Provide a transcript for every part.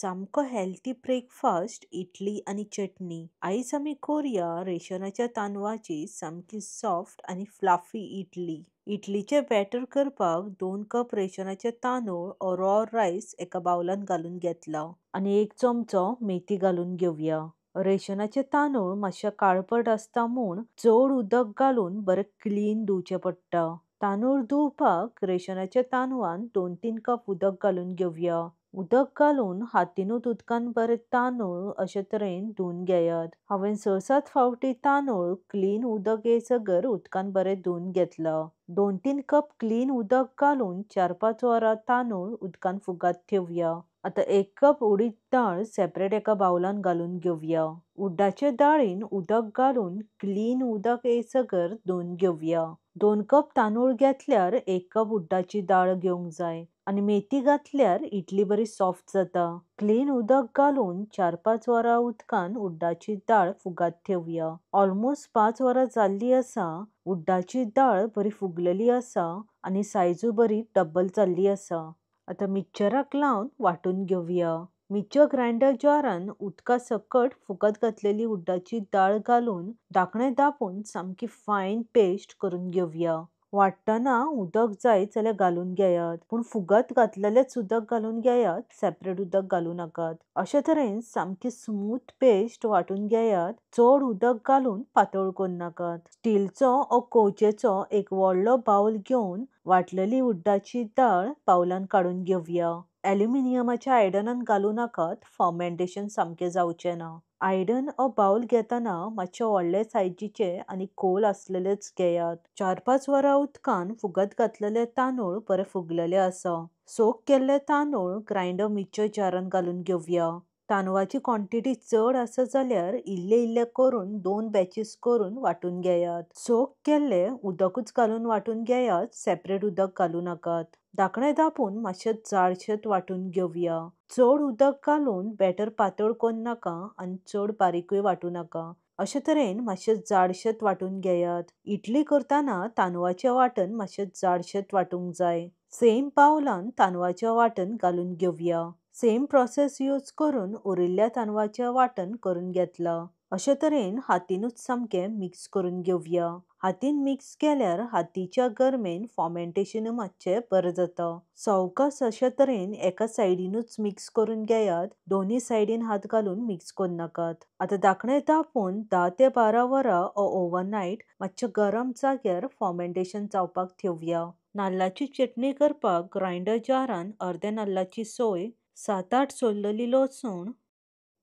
सामको healthy breakfast idli आणि चटणी. Eyes आमी करूया रेशनाच्या तांदळाची सामकी सॉफ्ट आणि फ्लाफी इडली. इडलीचे बॅटर करपाक 2 कप रेशनाचे तांदूळ ओ रॉ राईस एका बाउलान घालून घेतला आणि 1 चमचो मेथी घालून घेवया. रेशनाचे तांदूळ मातशे काळपट असता म्हूण चड उदक घालून बरे क्लीन धुवचे पडटा. तांदूळ धुवपाक रेशनाच्या तांदळान 2-3 कप उदक घालून घेवया. उदक घालून हातीनूच उदकान बरे तांदूळ अशे तरेन धुवन घेयात. हांवें 6-7 फावटी तांदूळ क्लीन उदक येयसगर उदकान बरे धुवन घेतला. 2-3 कप क्लीन उदक घालून 4-5 वरां तांदूळ उदकान फुगत ठेवया. आता 1 कप उडीद डाळ सेपरेट एका बाउलान घालून घेवया. उड्डाचे डाळीन उदक घालून क्लीन उदक येयसगर धुवन घेवया. 2 कप तांदूळ घेतल्यार 1 कप उड्डाची डाळ घेवंक जाय आणि मेथी घातल्यार इडली बरी सॉफ्ट जाता. क्लीन उदक घालून 4-5 वरां उदकान उड्डाची डाळ फुगत ठेवया. ऑलमोस्ट 5 वरां जाल्ली आसा. उड्डाची डाळ बरी फुगलेली आसा आणि सायजूय बरी डबल जाल्ली आसा. आता मिक्सराक लावन वाटून घेवया. मिक्सर ग्राइंडर जारान उदका सकट फुगत घातलेली उड्डाची डाळ घालून धाकणें दाबून सामकी फायन पेस्ट करून घेवया. वाटतना उदक जाय जाल्यार घालून घेयात, पूण फुगत घातलेलेंच उदक घालून घेयात, सेपरेट उदक घालूं नाकात. अशे तरेन सामकी स्मूथ पेस्ट वाटून घेयात. चड उदक घालून पातळ करून नाकात. स्टीलचो ओ कोवचेचो एक व्हडलो बाउल घेवन वाटलेली उड्डाची डाळ बाउलान काडून घेवया. ॲल्युमिनियमाच्या आयदनान घालूं नाकात, फर्मेंटेशन सामकें जावचें ना. आयदन ओ बाउल घेतना मातशे व्हडले सायजीचे आनी खोल आसलेलेच घेयात. 4-5 वरां उदकान फुगत घातलेले तांदूळ बरे फुगलेले आसा. सोक केल्ले तांदूळ ग्राइंडर मिक्सर जारान घालून घेवया. तांदळाची क्वॉंटिटी चड आसा जाल्यार इल्ले इल्ले करून 2 बॅचीस करून वाटून घेयात. सोक केल्ले उदकूच घालून वाटून घेयात, सेपरेट उदक घालूं नाकात. धाकणें दाबून मातशे जाडशेत वाटून घेवया. चड उदक घालून बॅटर पातळ करून नाका आनी चड बारीकूय वाटूं नाका. अशे तरेन मातशे जाडशेत वाटून घेयात. इडली करतना तांदळाचें वांटण मातशे जाडशेत वांटूंक जाय. सेम बाउलान तांदळाचें वांटण घालून घेवया. सेम प्रोसेस यूज करून उरिल्ल्या तांदळाचें वांटण करून घेतला. अशे तरेन हातीनूच सामकें मिक्स करून घेवया. हातीन मिक्स केल्यार हातीच्या गरमेन फर्मेंटेशनूय मातशें बरें जाता. सावकाश अशे तरेन एका सायडीनूच मिक्स करून घेयात. दोनी सायडीन हात घालून मिक्स करून नाकात. आता धाकणें दाबून 10 ते 12 वरां ओ ओव्हरनायट मातशे गरम जाग्यार फर्मेंटेशन जावपाक ठेवया. नाल्लाची चटणी करपाक ग्राइंडर जारान अर्दे नाल्लाची सोय, 7-8 सोललेली लसूण,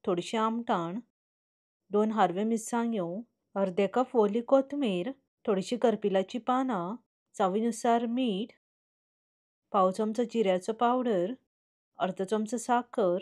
थोडीशी आमटाण, 2 हरवे मिरसांग्यो, अर्दे कप ओली कोथमीर, थोडीशी करपिलाची पानां, चवीनुसार मीठ, पाव चमचो जिऱ्याचो पावडर, अर्दो चमचो साखर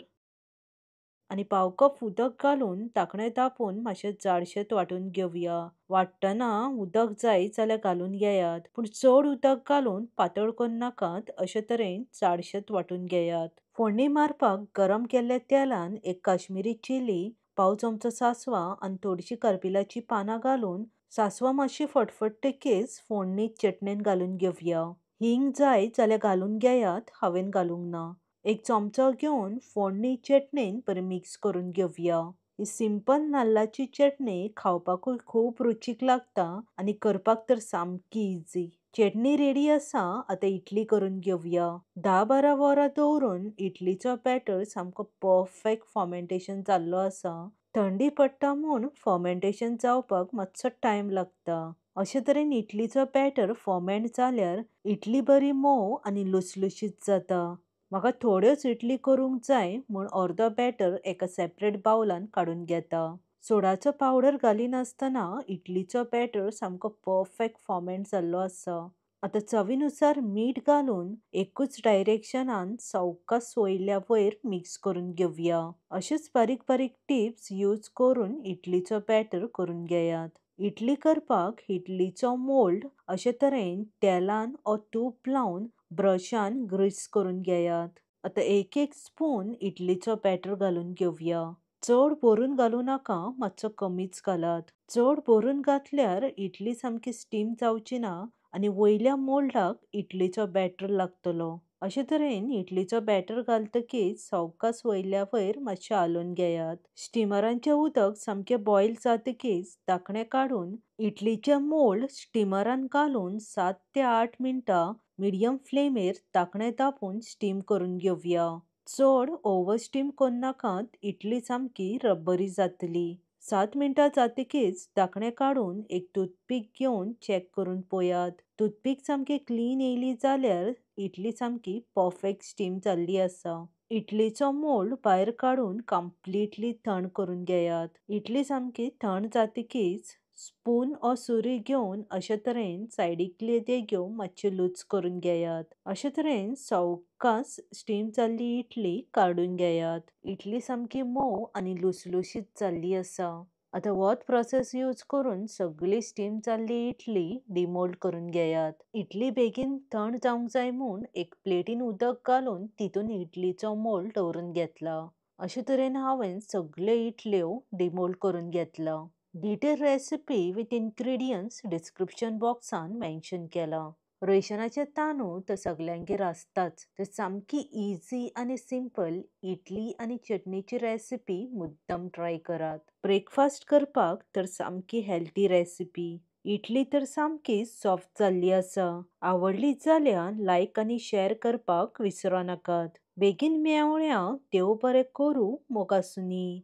आणि पाव कप उदक घालून धाकणें दाबून मातशे जाडशेत वाटून घेवया. वाटतना उदक जाय जाल्यार घालून घेयात, पूण चड उदक घालून पातळ करून नाकात. अशे तरेन जाडशेत वाटून घेयात. फोडणी मारपाक गरम केल्ल्या तेलान 1 काश्मीरी चिली, पाव चमचो सांसवां आनी थोडीशी करपिलाची पानां घालून सांसवां मातशी फडफडटकीच फोडणीत चटणेन घालून घेवया. हिंग जाय जाल्यार घालून घेयात, हांवें घालूंक ना. 1 चमचो घेवन फोडणी चटणीन बरी मिक्स करून घेवया. ही सिंपल नाल्लाची चटणी खावपाकूय खूब रुचीक लागता आनी करपाक तर सामकी इझी. चटणी रेडी आसा. आता इडली करून घेवया. 10-12 वरां दवरून इडलीचो बॅटर सामको परफेक्ट फर्मेंटेशन जाल्लो आसा. थंडी पडटा म्हूण फर्मेंटेशन जावपाक मातसो टायम लागता. अशे तरेन इडलीचो बॅटर फर्मेंट जाल्यार इडली बरी मोव आनी लुसलुशीत जाता. म्हाका थोड्योच इडली करूंक जाय म्हूण अर्दो बॅटर एका सेपरेट बाउलान काडून घेता. सोडाचो पावडर घालिनासतना इडलीचो बॅटर सामको परफेक्ट फर्मेंट जाल्लो आसा. आता चवीनुसार मीठ घालून एकूच डायरेक्शनान सावकाश वयल्या वयर मिक्स करून घेवया. अशेच बारीक बारीक टिप्स यूज करून इडलीचो बॅटर करून घेयात. इडली करपाक इडलीचो मोल्ड अशे तरेन तेलान ओ तूप लावन ब्रशान ग्रीस करून घेयात. आता 1-1 स्पून इडलीचो बॅटर घालून घेवया. चड भरून घालूं नाका, मातसो कमीच घालात. चड भरून घातल्यार इडली सामकी स्टीम जावची ना आनी वयल्या मोल्डाक इडलीचो बॅटर लागतलो. अशे तरेन इडलीचो बॅटर घालतकीच सावकाश वयल्या वयर मातशें हालोवन घेयात. स्टिमरांचें उदक सामकें बॉयल जातकीच धाकणें काडून इडलीचें मोल्ड स्टिमरान घालून 7 ते 8 मिनटां मिडियम फ्लेमेर धाकणें दाबून स्टीम करून घेवया. चड ओव्हर स्टीम करनाकात, इडली सामकी रबरी जातली. 7 मिनटां जातकीच धाकणें काडून एक टूथपीक घेवन चॅक करून पळयात. टूथपीक सामकी क्लीन येयली जाल्यार इडली सामकी परफेक्ट स्टीम जाल्ली आसा. इडलीचो मोल्ड भायर काडून कंप्लीटली थंड करून घेयात. इडली सामकी थंड जातकीच स्पून ओ सुरी घेवन अशे तरेन सायडीकल्यो देगो मातशे लूज करून घेयात. अशे तरेन सावकाश स्टीम जाल्ली इडली काडून घेयात. इडली सामकी मोव आनी लुसलुशीत जाल्ली आसा. आतां होच प्रोसेस यूज करून सगळी स्टीम जाल्ली इडली डिमोल्ड करून घेयात. इडली बेगीन थंड जावंक जाय म्हूण एक प्लेटीन उदक घालून तितून इडलीचो मोल्ड दवरून घेतला. अशे तरेन हांवें सगळ्यो इडल्यो डिमोल्ड करून घेतला. Detail recipe with ingredients description बॉक्सान मेन्शन केला. रेशनाचे तांदूळ तर सगळ्यांगेर आसताच. तर सामकी इझी आनी सिंपल इडली आनी चटणीची रेसिपी मुद्दम ट्राय करात. ब्रेकफास्ट करपाक तर सामकी हेल्थी रेसिपी. इडली तर सामकी सॉफ्ट जाल्ली आसा. आवडली जाल्यार लायक आनी शेअर करपाक विसरो नाकात. बेगीन मेळया. देव बरें करूं. मोगासुनी.